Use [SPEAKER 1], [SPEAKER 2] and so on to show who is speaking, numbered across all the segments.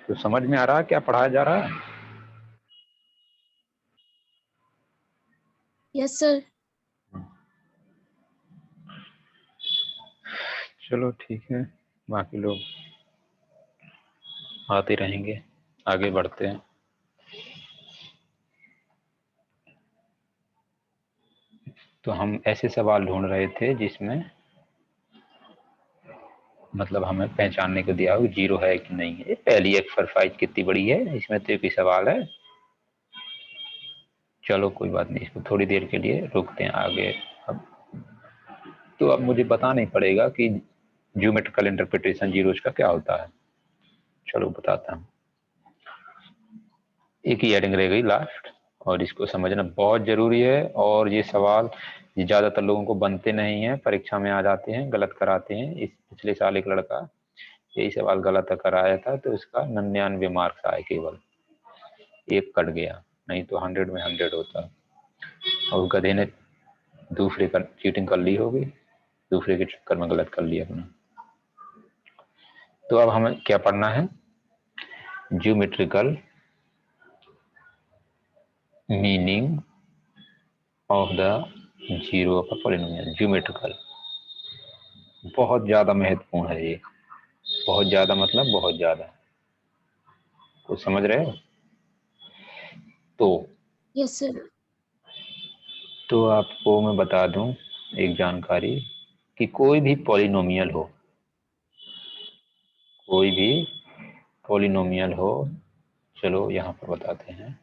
[SPEAKER 1] तो समझ में आ रहा है क्या पढ़ाया जा रहा है?
[SPEAKER 2] Yes sir.
[SPEAKER 1] चलो ठीक है, बाकी लोग आते रहेंगे, आगे बढ़ते हैं। तो हम ऐसे सवाल ढूंढ रहे थे जिसमें मतलब हमें पहचानने को दिया हो जीरो है कि नहीं है। पहली एक्सरसाइज कितनी बड़ी है, इसमें तो एक ही सवाल है। चलो कोई बात नहीं, इसको थोड़ी देर के लिए रोकते हैं आगे। अब तो अब मुझे बताना नहीं पड़ेगा कि ज्योमेट्रिकल इंटरप्रिटेशन जीरोस का क्या होता है। चलो बताता हूँ। एक ही हेडिंग रह गई लास्ट, और इसको समझना बहुत जरूरी है। और ये सवाल ज्यादातर लोगों को बनते नहीं है, परीक्षा में आ जाते हैं, गलत कराते हैं। इस पिछले साल एक लड़का यही सवाल गलत कराया था, तो उसका 99 मार्क्स आए, केवल एक कट गया, नहीं तो 100 में 100 होता। और गधे ने दूसरे का चीटिंग कर ली होगी, दूसरे के चक्कर में गलत कर लिया अपना। तो अब हमें क्या पढ़ना है? Geometrical meaning of the zero of a polynomial. Geometrical बहुत ज्यादा महत्वपूर्ण है ये, बहुत ज्यादा मतलब बहुत ज्यादा। कुछ समझ रहे हो? तो
[SPEAKER 2] यस सर।
[SPEAKER 1] तो आपको मैं बता दूं एक जानकारी कि कोई भी पॉलिनोमियल हो, कोई भी पॉलिनोमियल हो, चलो यहाँ पर बताते हैं।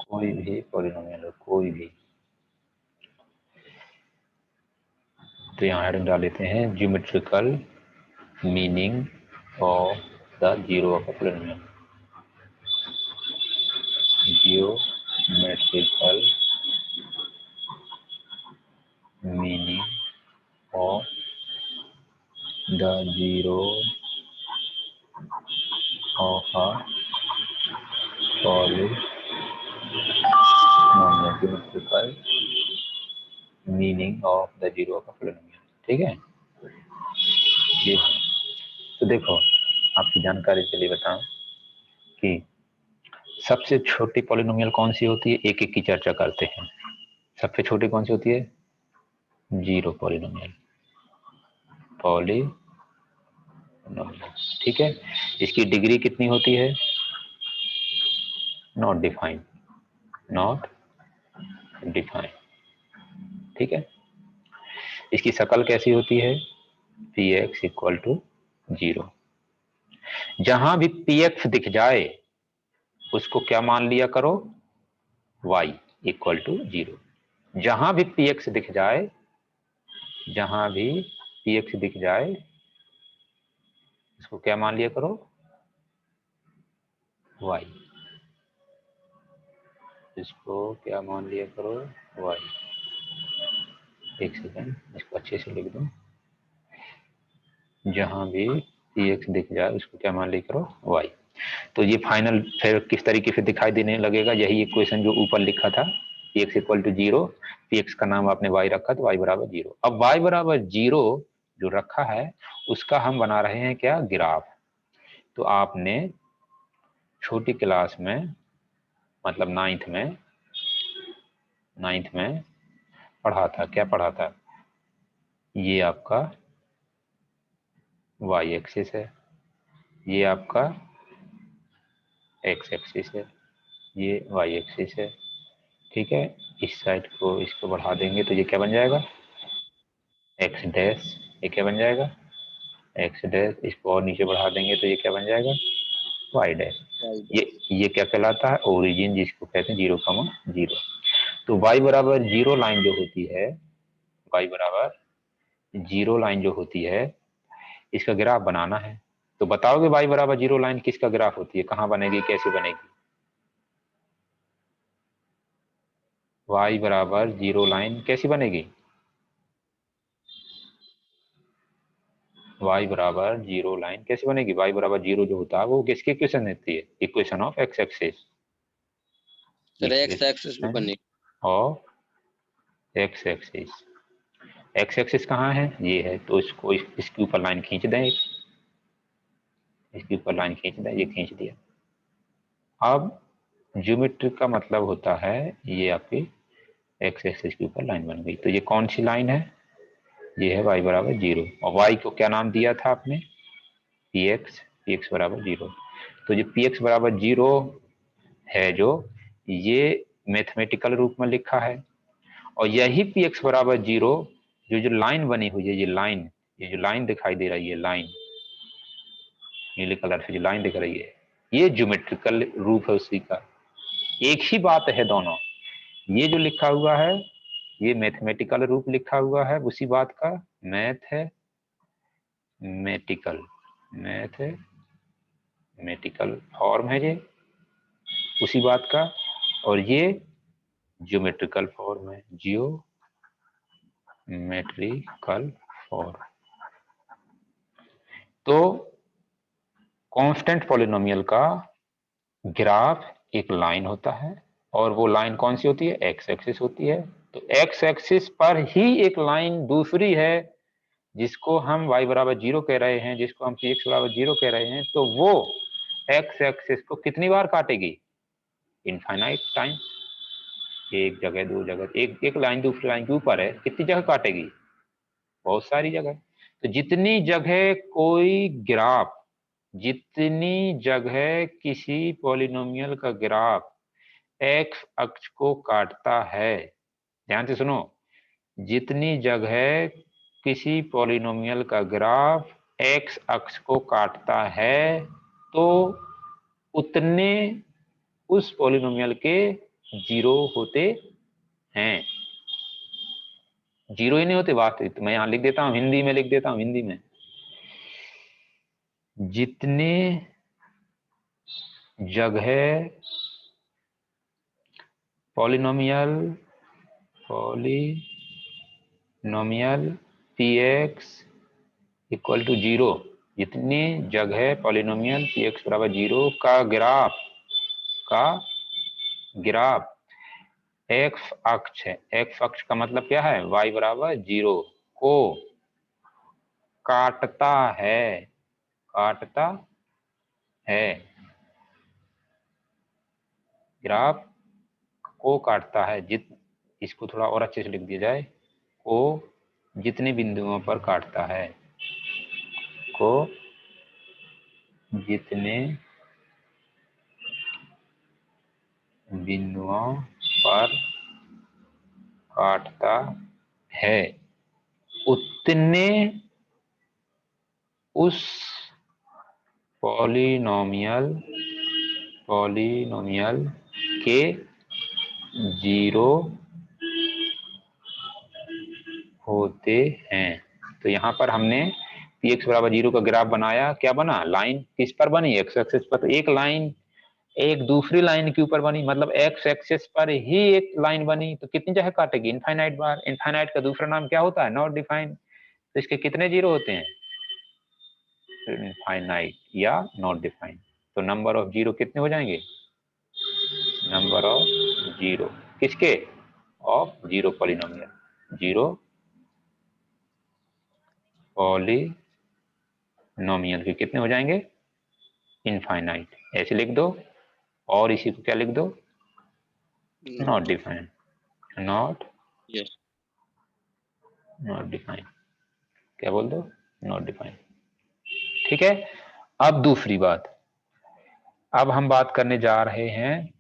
[SPEAKER 1] कोई भी पॉलिनोमियल हो, कोई भी, तो यहाँ हेडिंग डाल लेते हैं geometrical meaning of the zero of a polynomial. Geometrical meaning of the zero of a polynomial. Geometrical meaning of the zero of a polynomial, ठीक है ये। तो देखो, आपकी जानकारी के लिए बताऊं कि सबसे छोटी पॉलिनोमियल कौन सी होती है, एक एक की चर्चा करते हैं। सबसे छोटी कौन सी होती है? जीरो पॉलिनोमियल, पॉलिनोमियल, ठीक है। इसकी डिग्री कितनी होती है? नॉट डिफाइंड, नॉट डिफाइंड, ठीक है। इसकी शकल कैसी होती है? P X equal to zero. जहां भी पी एक्स दिख जाए उसको क्या मान लिया करो? y equal to zero. जहां भी पी एक्स दिख जाए, जहां भी पी एक्स दिख जाए इसको क्या मान लिया करो? y। इसको क्या मान लिया करो? y। एक सेकंड, इसको अच्छे से लिख दो। जहां भी पी एक्स दिख जाए उसको क्या मान लिया करो? y। तो ये फाइनल फिर किस तरीके से दिखाई देने लगेगा? यही इक्वेशन जो ऊपर लिखा था, P X equal to zero, P X का नाम आपने y रखा तो y बराबर जीरो। अब y बराबर जीरो जो रखा है उसका हम बना रहे हैं क्या? ग्राफ। तो आपने छोटी क्लास में, मतलब नाइन्थ में पढ़ा था, क्या पढ़ा था? ये आपका y एक्सिस है, ये आपका x एक्सिस है, ये y एक्सिस है, ठीक है। इस साइड को इसको बढ़ा देंगे तो ये क्या बन जाएगा? X dash. ये क्या बन जाएगा? X dash. इसको और नीचे बढ़ा देंगे तो ये क्या बन जाएगा? Y dash. ये क्या कहलाता है? ओरिजिन, जिसको कहते हैं जीरो कमा जीरो। तो y बराबर जीरो लाइन जो होती है, y बराबर जीरो लाइन जो होती है, इसका ग्राफ बनाना है। तो बताओगे y बराबर जीरो लाइन किसका ग्राफ होती है, कहाँ बनेगी, कैसे बनेगी? y बराबर जीरो लाइन कैसी बनेगी? y बराबर जीरो लाइन कैसे बनेगी? y बराबर जीरो जो होता है वो किसकी इक्वेशन देती है? Equation of x axis.
[SPEAKER 3] X axis पे बनेगी।
[SPEAKER 1] और एक्स एक्सिस, एक्स एक्सिस कहाँ है? ये है, तो इसको इसके ऊपर लाइन खींच दें, इसके ऊपर लाइन खींच दिया, ये खींच दिया। अब ज्योमेट्री का मतलब होता है ये आपकी एक्स एक्सिस के ऊपर लाइन बन गई। तो ये कौन सी लाइन है? ये है y बराबर 0, और y को क्या नाम दिया था आपने? px बराबर 0। तो जो px बराबर 0 है, जो ये मैथमेटिकल रूप में लिखा है, और यही px बराबर 0 जो लाइन बनी हुई है, ये जो लाइन दिखाई दे रही है, लाइन नीले कलर से जो लाइन दिख रही है, ये ज्योमेट्रिकल रूप है उसी का। एक ही बात है दोनों। ये जो लिखा हुआ है ये मैथमेटिकल रूप लिखा हुआ है उसी बात का, मैथमेटिकल फॉर्म है ये उसी बात का, और ये ज्योमेट्रिकल फॉर्म है, जियोमेट्रिकल फॉर्म। तो कांस्टेंट पॉलिनोमियल का ग्राफ एक लाइन होता है, और वो लाइन कौन सी होती है? एक्स एक्सिस होती है। तो एक्स एक्सिस पर ही एक लाइन दूसरी है जिसको हम y बराबर 0 कह रहे हैं, जिसको हम px बराबर 0 कह रहे हैं। तो वो एक्स एक्सिस को कितनी बार काटेगी? Infinite time. एक जगह, दो जगह, एक लाइन दूसरी लाइन के ऊपर है, कितनी जगह काटेगी? बहुत सारी जगह। तो जितनी जगह कोई ग्राफ, जितनी जगह किसी पॉलिनोमियल का ग्राफ एक्स अक्ष को काटता है, ध्यान से सुनो, जितनी जगह किसी पॉलिनोमियल का ग्राफ एक्स अक्ष को काटता है, तो उतने उस पॉलिनोमियल के 0 होते हैं। 0 ही नहीं होते वास्तविक। मैं यहां लिख देता हूं, हिंदी में लिख देता हूं, हिंदी में, जितने जगह पॉलिनोमियल px इक्वल टू 0, जितनी जगह पॉलिनोमियल px बराबर 0 का ग्राफ एक्स अक्ष है, एक्स अक्ष का मतलब क्या है? y बराबर 0 को काटता है, ग्राफ को काटता है, इसको थोड़ा और अच्छे से लिख दिया जाए, को जितने बिंदुओं पर काटता है, को जितने बिंदुओं पर काटता है, उतने उस पॉलिनोमियल के 0 होते हैं। तो यहाँ पर हमने px बराबर 0 का ग्राफ बनाया, क्या बना? लाइन किस पर बनी? एक्स एक्सिस पर। तो एक लाइन एक दूसरी लाइन के ऊपर बनी, मतलब एक्स एक्सिस पर ही एक लाइन बनी, तो कितनी जगह काटेगी? इनफाइनाइट बार। इनफाइनाइट का दूसरा नाम क्या होता है? Not defined. तो इसके कितने 0 होते हैं? इनफाइनाइट या नॉट डिफाइंड। तो नंबर ऑफ 0 कितने हो जाएंगे? नंबर ऑफ 0 किसके? ऑफ 0 पॉलिनोमियल, 0 पॉलिनोमियल के कितने हो जाएंगे? इनफाइनाइट। ऐसे लिख दो, और इसी को क्या लिख दो? Not defined. Not defined. क्या बोल दो? Not defined. ठीक है। अब दूसरी बात, अब हम बात करने जा रहे हैं,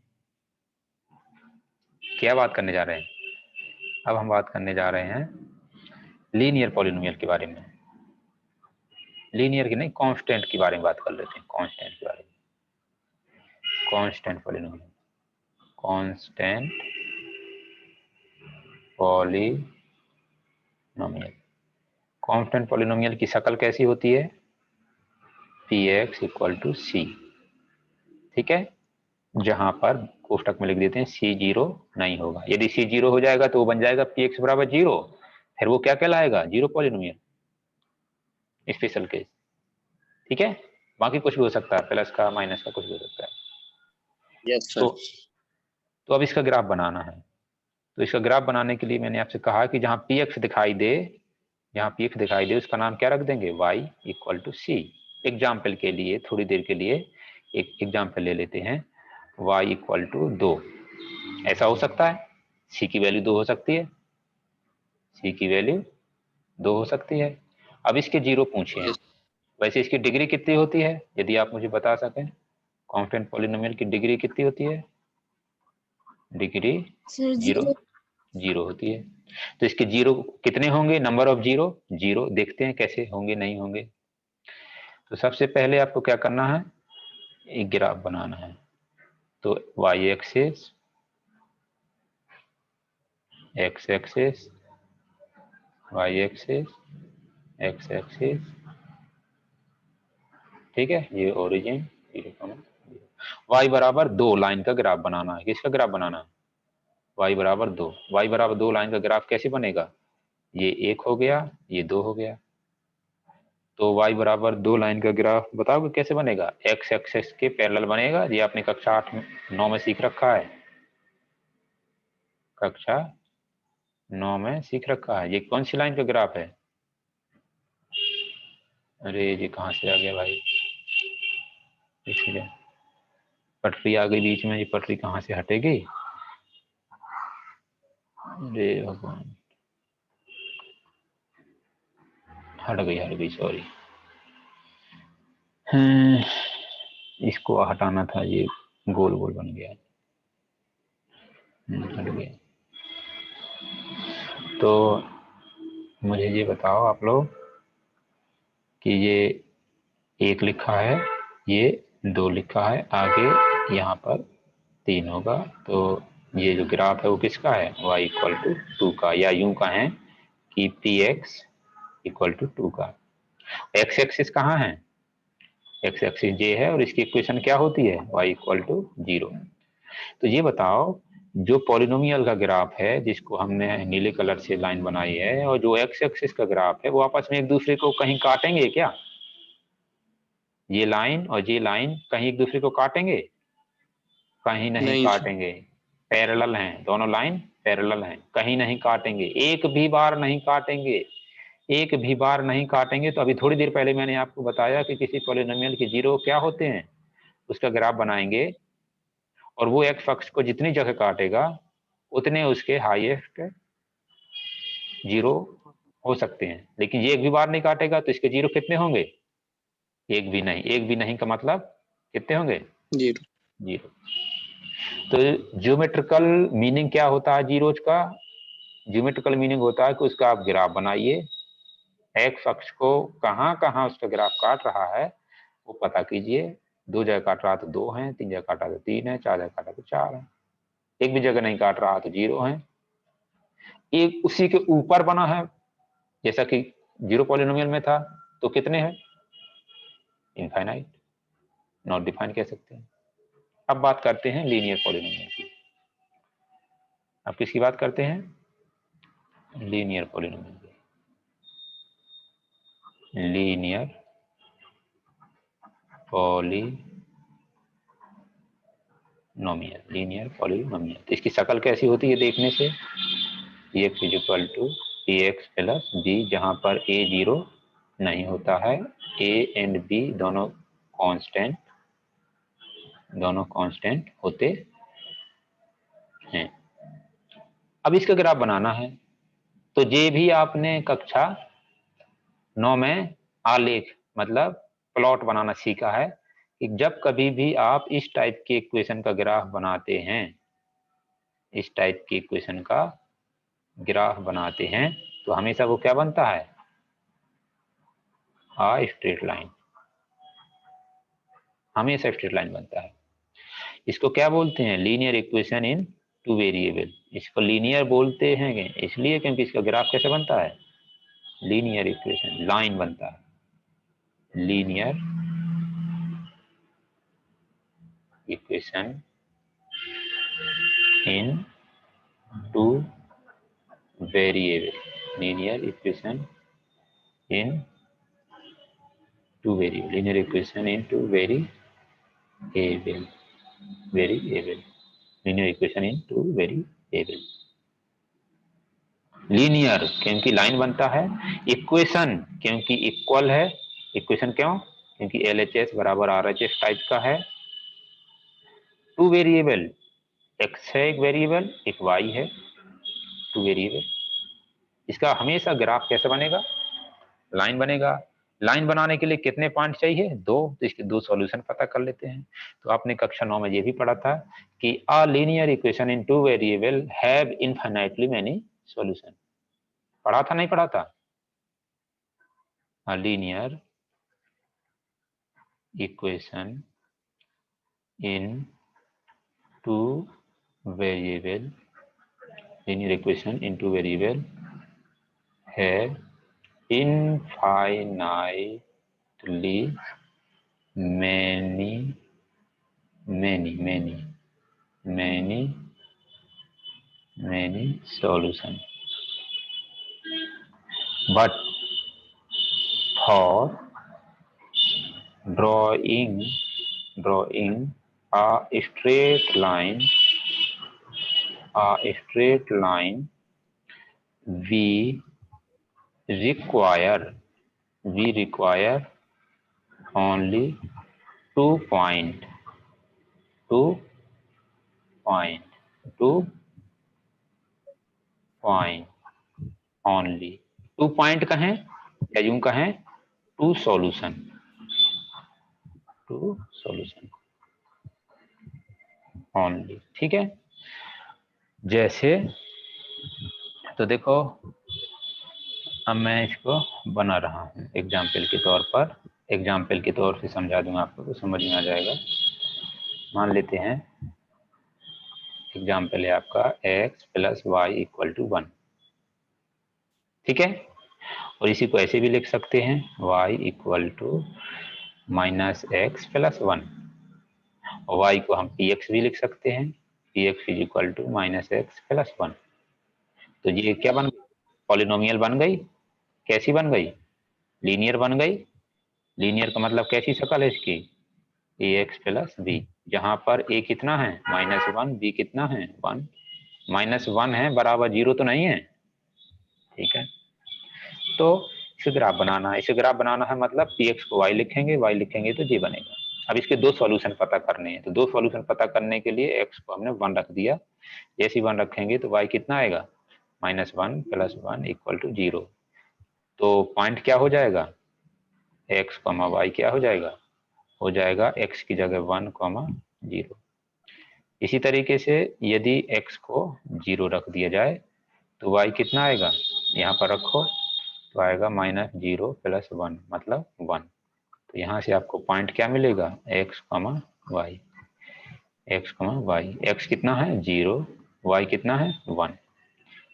[SPEAKER 1] क्या बात करने जा रहे हैं? अब हम बात करने जा रहे हैं लीनियर पॉलिनोमियल के बारे में। लीनियर की नहीं, कांस्टेंट के बारे में बात कर लेते हैं। कांस्टेंट के बारे में, constant polynomial, constant polynomial. Constant polynomial की शक्ल कैसी होती है? px equal to c। ठीक है, जहां पर कोष्टक में लिख देते हैं c0 नहीं होगा। यदि c0 हो जाएगा तो वो बन जाएगा px बराबर 0, फिर वो क्या कहलाएगा? 0 पॉलिनोमियल, स्पेशल केस। ठीक है, बाकी कुछ भी हो सकता है, प्लस का, माइनस का, कुछ भी हो सकता है।
[SPEAKER 3] Yes sir.
[SPEAKER 1] तो अब इसका ग्राफ बनाना है। तो इसका ग्राफ बनाने के लिए मैंने आपसे कहा कि जहां px दिखाई दे, उसका नाम क्या रख देंगे? y equal to c। Example के लिए थोड़ी देर के लिए एक एग्जाम्पल ले लेते हैं, y इक्वल टू 2, ऐसा हो सकता है, c की वैल्यू 2 हो सकती है, c की वैल्यू 2 हो सकती है। अब इसके जीरो पूछे हैं,
[SPEAKER 3] Yes.
[SPEAKER 1] वैसे इसकी डिग्री कितनी होती है, यदि आप मुझे बता सकें, कांस्टेंट पॉलिनोमियल की डिग्री कितनी होती है? डिग्री
[SPEAKER 2] सर
[SPEAKER 1] जीरो 0 होती है। तो इसके जीरो कितने होंगे, नंबर ऑफ जीरो 0, देखते हैं कैसे होंगे नहीं होंगे। तो सबसे पहले आपको क्या करना है, एक ग्राफ बनाना है। तो y axis, x axis, y axis, x axis, ठीक है, ये ओरिजिन 0, y बराबर 2 लाइन का ग्राफ बनाना है। किसका ग्राफ बनाना है? y बराबर 2। y बराबर 2 लाइन का ग्राफ कैसे बनेगा, ये 1 हो गया, ये 2 हो गया। तो y बराबर 2 लाइन का ग्राफ बताओगे कैसे बनेगा? x एक्सिस के पैरेलल बनेगा, ये आपने कक्षा 8-9 में सीख रखा है, कक्षा 9 में सीख रखा है। ये कौन सी लाइन का ग्राफ है? अरे ये कहाँ से आ गया भाई, इसलिए पटरी आ गई बीच में, ये पटरी कहाँ से हटेगी? अरे भगवान, हट गई, सॉरी। इसको हटाना था, ये गोल गोल बन गया, हट गया। तो मुझे ये बताओ आप लोग कि ये 1 लिखा है, ये 2 लिखा है, आगे यहाँ पर 3 होगा। तो ये जो ग्राफ है वो किसका है? y इक्वल टू 2 का, या यूं कहें कि px इक्वल टू 2 का। x एक्सिस कहाँ है? x एक्सिस j है, और इसकी इक्वेशन क्या होती है? y equal to 0। तो ये बताओ, जो पॉलिनोमियल का ग्राफ है जिसको हमने नीले कलर से लाइन बनाई है, और जो x एक्सिस का ग्राफ है, वो आपस में एक दूसरे को कहीं काटेंगे क्या? ये लाइन और ये लाइन कहीं एक दूसरे को काटेंगे? कहीं नहीं
[SPEAKER 3] नहीं सर।
[SPEAKER 1] काटेंगे, पैरेलल हैं, दोनों लाइन पैरेलल हैं, कहीं नहीं काटेंगे, एक भी बार नहीं काटेंगे, एक भी बार नहीं काटेंगे। तो अभी थोड़ी देर पहले मैंने आपको बताया कि किसी पॉलिनोमियल के जीरो क्या होते हैं, उसका ग्राफ बनाएंगे, और वो एक्स अक्ष को जितनी जगह काटेगा उतने उसके हाईएस्ट जीरो हो सकते हैं। लेकिन ये एक भी बार नहीं काटेगा, तो इसके जीरो कितने होंगे? एक भी नहीं। एक भी नहीं का मतलब कितने होंगे?
[SPEAKER 3] 0।
[SPEAKER 1] 0। तो ज्योमेट्रिकल मीनिंग क्या होता है जीरोज का? ज्योमेट्रिकल मीनिंग होता है कि उसका आप ग्राफ बनाइए, एक्स अक्ष को कहाँ कहाँ उसका ग्राफ काट रहा है वो पता कीजिए। 2 जगह काट रहा तो 2 है, 3 जगह काटा तो 3 है, 4 जगह काटा तो 4 है, एक भी जगह नहीं काट रहा तो 0 है। एक उसी के ऊपर बना है, जैसा कि 0 पॉलिनोमियल में था, तो कितने हैं? इनफाइनाइट, नॉट डिफाइन कह सकते हैं। अब बात करते हैं लीनियर पॉलिनोमियल की। अब किसकी बात करते हैं? लीनियर पॉलिनोमियल की। Linear polynomial, linear polynomial. तो इसकी शक्ल कैसी होती है देखने से? x equal to ax plus b, जहां पर a 0 नहीं होता है, a एंड b दोनों कांस्टेंट होते हैं। अब इसका ग्राफ बनाना है, तो ये भी आपने कक्षा 9 में आलेख मतलब प्लॉट बनाना सीखा है कि जब कभी भी आप इस टाइप के इक्वेशन का ग्राफ बनाते हैं, इस टाइप की इक्वेशन का ग्राफ बनाते हैं, तो हमेशा वो क्या बनता है? स्ट्रेट लाइन, हमेशा स्ट्रेट लाइन बनता है। इसको क्या बोलते हैं? Linear equation in 2 variable. इसको लीनियर बोलते हैं इसलिए क्योंकि इसका ग्राफ कैसे बनता है? लीनियर इक्वेशन, लाइन बनता है, linear equation in 2 variable, linear equation in 2 variable, linear equation in 2 variable, linear equation in 2 variable. Linear क्योंकि लाइन बनता है, इक्वेशन क्योंकि इक्वल है, इक्वेशन क्यों? क्योंकि LHS बराबर RHS टाइप का है। टू वेरिएबल, x है एक वेरिएबल, एक y है, टू वेरिएबल। इसका हमेशा ग्राफ कैसे बनेगा, लाइन बनेगा। लाइन बनाने के लिए कितने पॉइंट चाहिए, 2, तो इसके 2 सॉल्यूशन पता कर लेते हैं। तो आपने कक्षा 9 में ये भी पढ़ा था कि a linear equation in two variable have infinitely many solution. पढ़ा था नहीं पढ़ा था? A linear equation in two variable, linear equation in two variable have infinitely many solution, but for drawing a straight line we require only 2 point only 2 point कहें या यूं कहें 2 solution only. ठीक है, जैसे तो देखो अब मैं इसको बना रहा हूं एग्जाम्पल के तौर पर, एग्जाम्पल के तौर से समझा दूंगा आपको तो समझ में आ जाएगा। मान लेते हैं एग्जाम्पल है आपका x plus Y equal to 1। ठीक है, और इसी को ऐसे भी लिख सकते हैं y equal to minus X plus 1, और y को हम px भी लिख सकते हैं, px is equal to minus X plus 1। तो ये क्या बन गई, पॉलिनोमियल बन गई। कैसी बन गई, लीनियर बन गई। लीनियर का मतलब कैसी शक्ल है इसकी, ax प्लस बी, जहां पर a कितना है -1, b कितना है 1, -1 है बराबर 0 तो नहीं है। ठीक है, तो इसे ग्राफ बनाना है, इसे ग्राफ बनाना है मतलब px को y लिखेंगे, y लिखेंगे तो ये बनेगा। अब इसके 2 सॉल्यूशन पता करने हैं, तो 2 सॉल्यूशन पता करने के लिए x को हमने 1 रख दिया, जैसे 1 रखेंगे तो y कितना आएगा -1 प्लस 1 इक्वल टू 0। तो पॉइंट क्या हो जाएगा, x, y क्या हो जाएगा x की जगह 1, 0। इसी तरीके से यदि x को 0 रख दिया जाए तो y कितना आएगा, यहाँ पर रखो तो आएगा -0 प्लस 1 मतलब 1। तो यहाँ से आपको पॉइंट क्या मिलेगा, x, y, x कितना है 0, y कितना है 1।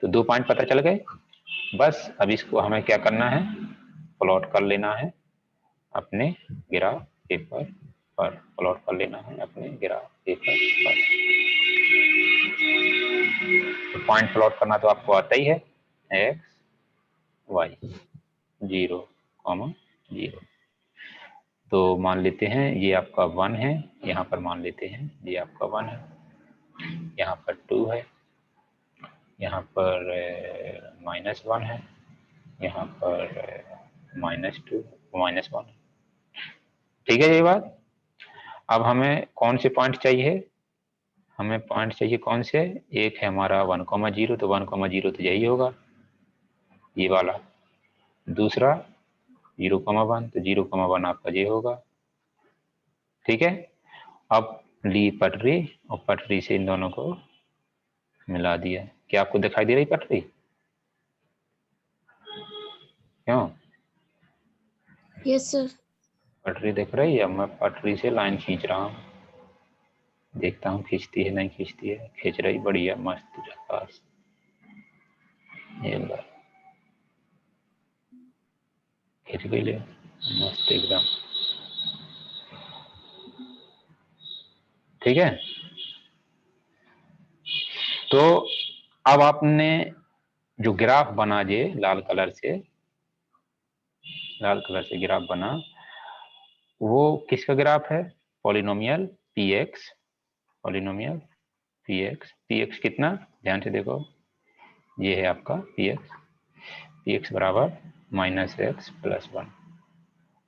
[SPEAKER 1] तो 2 पॉइंट पता चल गए। बस अब इसको हमें क्या करना है, प्लॉट कर लेना है अपने ग्राफ पेपर पर, प्लॉट कर लेना है अपने ग्राफ पेपर पर। तो पॉइंट प्लॉट करना तो आपको आता ही है, x, y 0, 0। तो मान लेते हैं ये आपका 1 है, यहाँ पर मान लेते हैं ये आपका 1 है, यहाँ पर 2 है, यहाँ पर -1 है, यहाँ पर -2, -1 है। ठीक है ये बात। अब हमें कौन से पॉइंट चाहिए, हमें पॉइंट चाहिए कौन से, एक है हमारा 1,0, तो 1,0 तो यही होगा ये वाला। दूसरा 0,1, तो 0,1 आपका ये होगा। ठीक है, अब ली पटरी और पटरी से इन दोनों को मिला दिया। क्या आपको दिखाई दे रही पटरी, क्यों?
[SPEAKER 2] Yes sir.
[SPEAKER 1] पटरी दिख रही है, मैं पटरी से लाइन खींच रहा हूँ, देखता हूँ खींचती है नहीं खींचती है। खींच रही, बढ़िया मस्त झकास, ये लो खींच गई, ले मस्त एकदम। ठीक है, तो अब आपने जो ग्राफ बना जे लाल कलर से ग्राफ बना, वो किसका ग्राफ है, पॉलिनोमियल px, पॉलिनोमियल px कितना, ध्यान से देखो, ये है आपका px बराबर -x प्लस 1,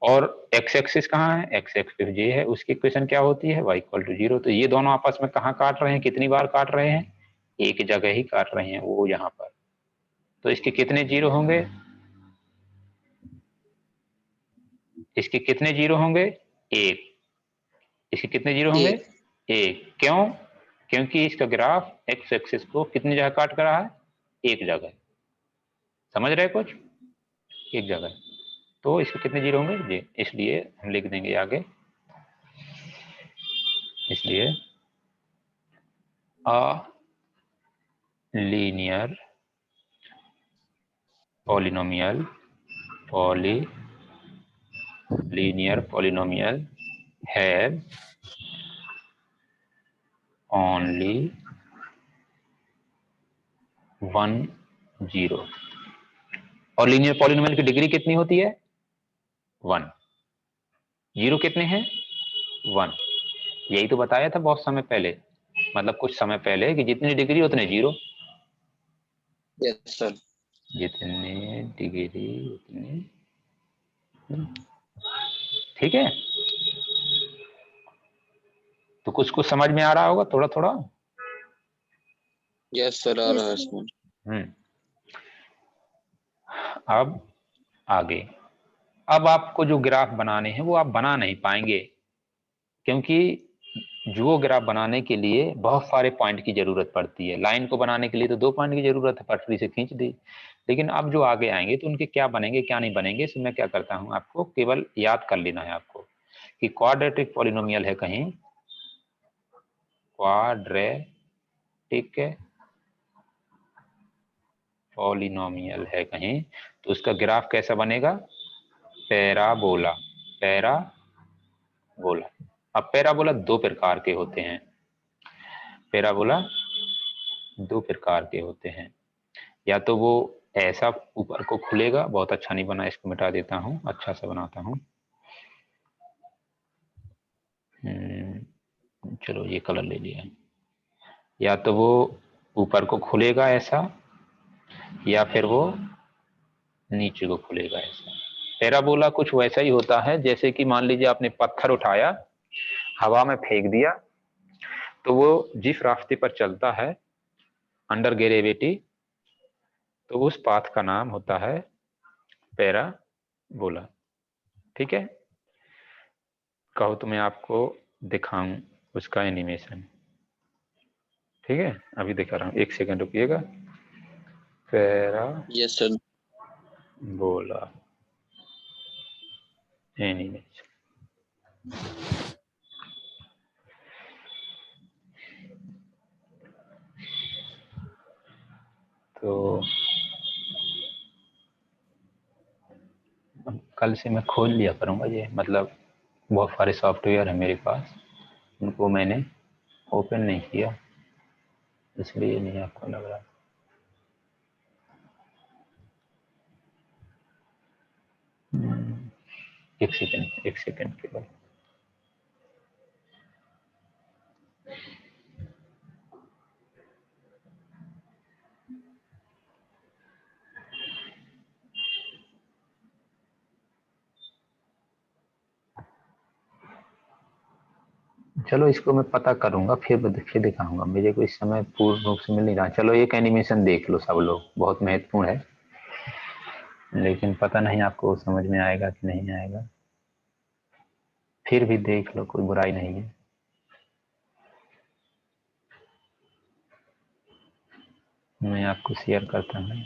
[SPEAKER 1] और एक्स एक्सिस कहाँ है, एक्स एक्सिस जे है, उसकी इक्वेशन क्या होती है, y इक्वल टू 0। तो ये दोनों आपस में कहाँ काट रहे हैं, कितनी बार काट रहे हैं, एक जगह ही काट रहे हैं, वो यहाँ पर। तो इसके कितने जीरो होंगे, इसके कितने जीरो होंगे, एक। इसके कितने जीरो होंगे,
[SPEAKER 3] एक।
[SPEAKER 1] एक। क्यों, क्योंकि इसका ग्राफ एक्स एक्सिस को कितनी जगह काट कर रहा है, एक जगह। समझ रहे कुछ, एक जगह। तो इसके कितने जीरो होंगे, जी, इसलिए हम लिख देंगे आगे, इसलिए a linear polynomial have only 1 zero. और लीनियर पॉलिनोमियल की डिग्री कितनी होती है, 1। जीरो कितने हैं, 1। यही तो बताया था बहुत समय पहले, मतलब कुछ समय पहले, कि जितनी डिग्री उतने जीरो।
[SPEAKER 3] Yes sir.
[SPEAKER 1] जितने डिग्री उतने, ठीक है। तो कुछ कुछ समझ में आ रहा होगा थोड़ा थोड़ा।
[SPEAKER 3] यस सर, आ रहा है इसमें।
[SPEAKER 1] हम्म। अब आगे, अब आपको जो ग्राफ बनाने हैं वो आप बना नहीं पाएंगे, क्योंकि जो ग्राफ बनाने के लिए बहुत सारे पॉइंट की जरूरत पड़ती है। लाइन को बनाने के लिए तो 2 पॉइंट की जरूरत है, पटरी से खींच दी। लेकिन अब जो आगे आएंगे तो उनके क्या बनेंगे क्या नहीं बनेंगे, इसमें मैं क्या करता हूं, आपको केवल याद कर लेना है आपको कि क्वाड्रेटिक पॉलिनोमियल है कहीं, क्वाड्रेटिक पॉलिनोमियल है कहीं, तो उसका ग्राफ कैसा बनेगा, पैराबोला। पैराबोला। अब पैराबोला 2 प्रकार के होते हैं, पैराबोला 2 प्रकार के होते हैं। या तो वो ऐसा ऊपर को खुलेगा, बहुत अच्छा नहीं बना, इसको मिटा देता हूं, अच्छा सा बनाता हूं। चलो ये कलर ले लिया। या तो वो ऊपर को खुलेगा ऐसा, या फिर वो नीचे को खुलेगा ऐसा। पैराबोला कुछ वैसा ही होता है, जैसे कि मान लीजिए आपने पत्थर उठाया, हवा में फेंक दिया, तो वो जिस रास्ते पर चलता है अंडर ग्रेविटी, तो उस पाथ का नाम होता है पैराबोला। ठीक है, कहो तो मैं आपको दिखाऊं उसका एनिमेशन। ठीक है, अभी दिखा रहा हूं, 1 सेकंड रुकिएगा। Parabola
[SPEAKER 3] yes sir.
[SPEAKER 1] एनिमेशन। तो कल से मैं खोल लिया करूंगा ये, मतलब बहुत सारे सॉफ्टवेयर है मेरे पास, उनको मैंने ओपन नहीं किया, इसलिए नहीं आपको लग रहा। एक सेकंड के बाद। चलो इसको मैं पता करूंगा, फिर दिखाऊंगा, मेरे को इस समय पूर्ण रूप से मिल नहीं रहा। चलो एक एनिमेशन देख लो सब लोग, बहुत महत्वपूर्ण है, लेकिन पता नहीं आपको समझ में आएगा कि नहीं आएगा, फिर भी देख लो, कोई बुराई नहीं है। मैं आपको शेयर करता हूँ।